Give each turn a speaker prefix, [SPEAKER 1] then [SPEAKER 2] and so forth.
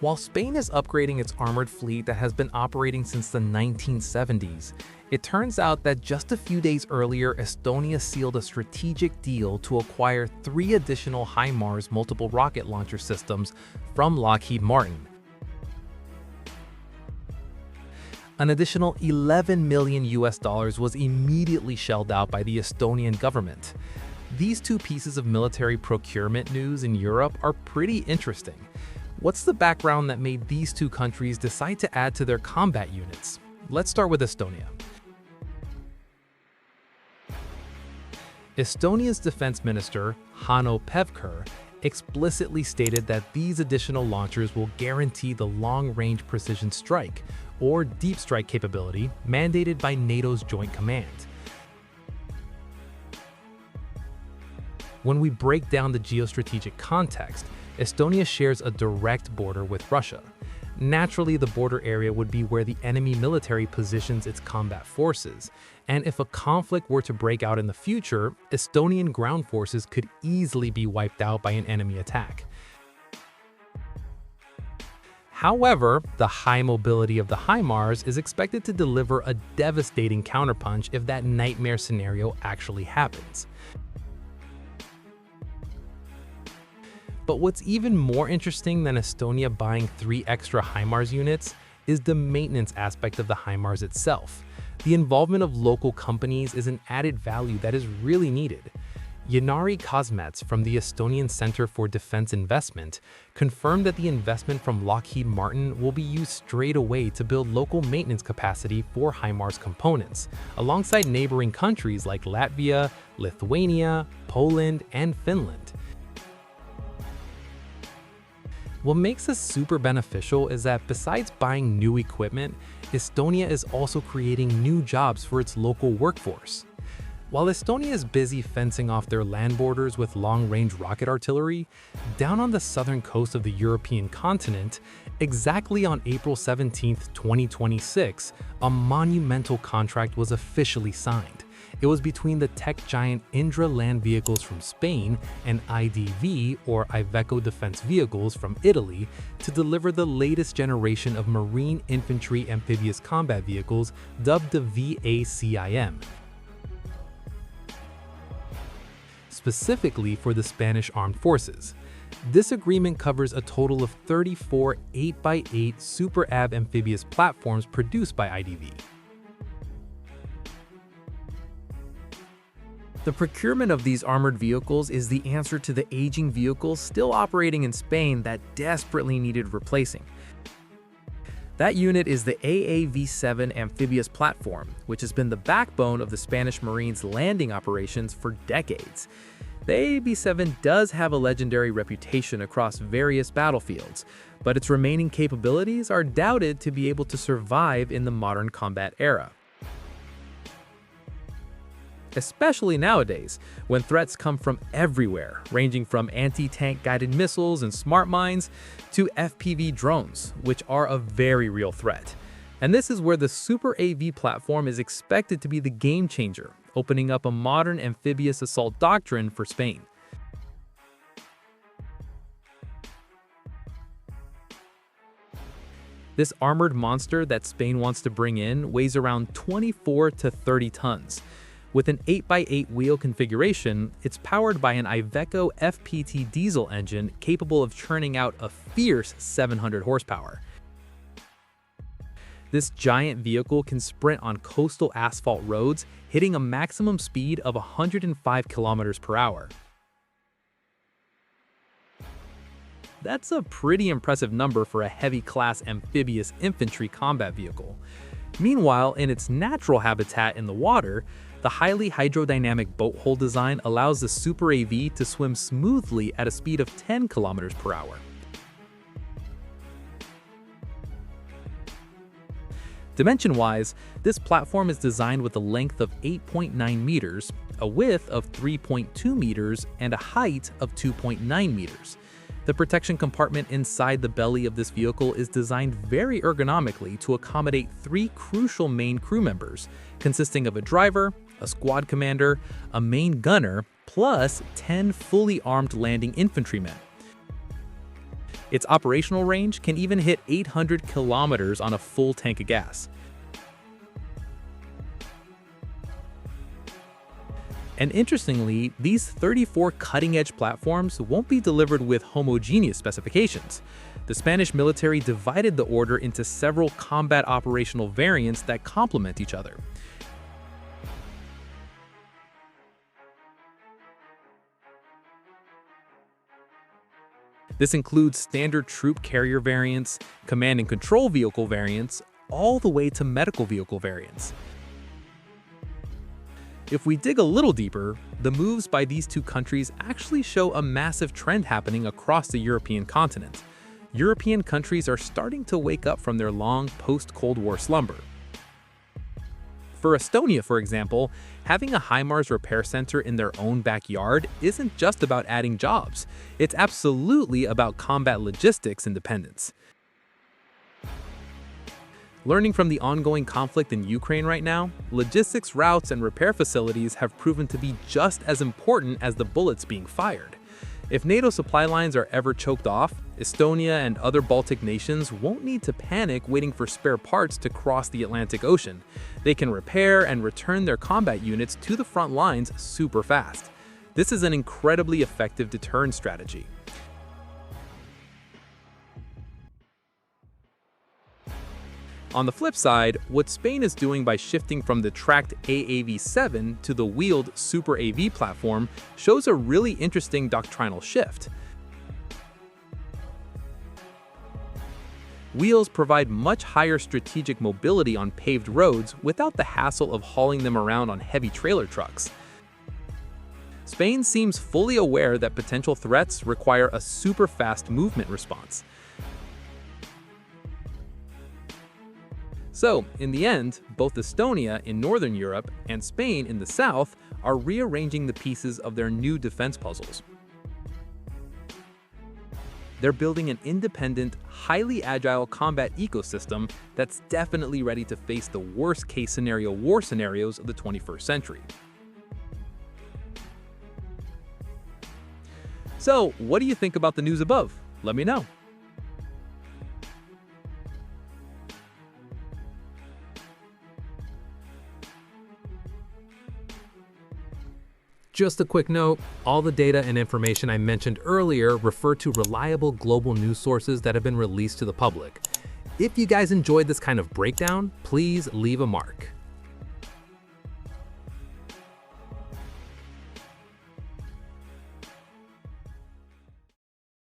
[SPEAKER 1] While Spain is upgrading its armored fleet that has been operating since the 1970s, it turns out that just a few days earlier, Estonia sealed a strategic deal to acquire 3 additional HIMARS multiple rocket launcher systems from Lockheed Martin. An additional $11 million was immediately shelled out by the Estonian government. These 2 pieces of military procurement news in Europe are pretty interesting. What's the background that made these 2 countries decide to add to their combat units? Let's start with Estonia. Estonia's defense minister, Hanno Pevkur, explicitly stated that these additional launchers will guarantee the long-range precision strike, or deep strike capability, mandated by NATO's Joint Command. When we break down the geostrategic context, Estonia shares a direct border with Russia. Naturally, the border area would be where the enemy military positions its combat forces, and if a conflict were to break out in the future, Estonian ground forces could easily be wiped out by an enemy attack. However, the high mobility of the HIMARS is expected to deliver a devastating counterpunch if that nightmare scenario actually happens. But what's even more interesting than Estonia buying 3 extra HIMARS units is the maintenance aspect of the HIMARS itself. The involvement of local companies is an added value that is really needed. Janari Kazmets from the Estonian Center for Defense Investment confirmed that the investment from Lockheed Martin will be used straight away to build local maintenance capacity for HIMARS components, alongside neighboring countries like Latvia, Lithuania, Poland, and Finland. What makes this super beneficial is that besides buying new equipment, Estonia is also creating new jobs for its local workforce. While Estonia is busy fencing off their land borders with long-range rocket artillery, down on the southern coast of the European continent, exactly on April 17, 2026, a monumental contract was officially signed. It was between the tech giant Indra Land Vehicles from Spain and IDV, or Iveco Defense Vehicles, from Italy, to deliver the latest generation of marine infantry amphibious combat vehicles dubbed the VACIM. Specifically for the Spanish Armed Forces. This agreement covers a total of 34 8x8 SUPERAV amphibious platforms produced by IDV. The procurement of these armored vehicles is the answer to the aging vehicles still operating in Spain that desperately needed replacing. That unit is the AAV-7 amphibious platform, which has been the backbone of the Spanish Marines' landing operations for decades. The AAV-7 does have a legendary reputation across various battlefields, but its remaining capabilities are doubted to be able to survive in the modern combat era. Especially nowadays, when threats come from everywhere, ranging from anti-tank guided missiles and smart mines to FPV drones, which are a very real threat. And this is where the SUPERAV platform is expected to be the game changer, opening up a modern amphibious assault doctrine for Spain. This armored monster that Spain wants to bring in weighs around 24 to 30 tons. With an 8x8 wheel configuration, it's powered by an Iveco FPT diesel engine capable of churning out a fierce 700 horsepower. This giant vehicle can sprint on coastal asphalt roads, hitting a maximum speed of 105 kilometers per hour. That's a pretty impressive number for a heavy-class amphibious infantry combat vehicle. Meanwhile, in its natural habitat in the water, the highly hydrodynamic boat hull design allows the SUPERAV to swim smoothly at a speed of 10 kilometers per hour. Dimension-wise, this platform is designed with a length of 8.9 meters, a width of 3.2 meters, and a height of 2.9 meters. The protection compartment inside the belly of this vehicle is designed very ergonomically to accommodate 3 crucial main crew members, consisting of a driver, a squad commander, a main gunner, plus 10 fully armed landing infantrymen.
[SPEAKER 2] Its operational range can even hit 800 kilometers on a full tank of gas. And interestingly, these 34 cutting-edge platforms won't be delivered with homogeneous specifications. The Spanish military divided the order into several combat operational variants that complement each other. This includes standard troop carrier variants, command and control vehicle variants, all the way to medical vehicle variants. If we dig a little deeper, the moves by these two countries actually show a massive trend happening across the European continent. European countries are starting to wake up from their long post-Cold War slumber. For Estonia, for example, having a HIMARS repair center in their own backyard isn't just about adding jobs. It's absolutely about combat logistics independence. Learning from the ongoing conflict in Ukraine right now, logistics routes and repair facilities have proven to be just as important as the bullets being fired. If NATO supply lines are ever choked off, Estonia and other Baltic nations won't need to panic waiting for spare parts to cross the Atlantic Ocean. They can repair and return their combat units to the front lines super fast. This is an incredibly effective deterrent strategy. On the flip side, what Spain is doing by shifting from the tracked AAV-7 to the wheeled SUPERAV platform shows a really interesting doctrinal shift. Wheels provide much higher strategic mobility on paved roads without the hassle of hauling them around on heavy trailer trucks. Spain seems fully aware that potential threats require a super fast movement response. So, in the end, both Estonia in northern Europe and Spain in the south are rearranging the pieces of their new defense puzzles. They're building an independent, highly agile combat ecosystem that's definitely ready to face the worst-case scenario war scenarios of the 21st century. So, what do you think about the news above? Let me know.
[SPEAKER 1] Just a quick note, all the data and information I mentioned earlier refer to reliable global news sources that have been released to the public. If you guys enjoyed this kind of breakdown, please leave a mark.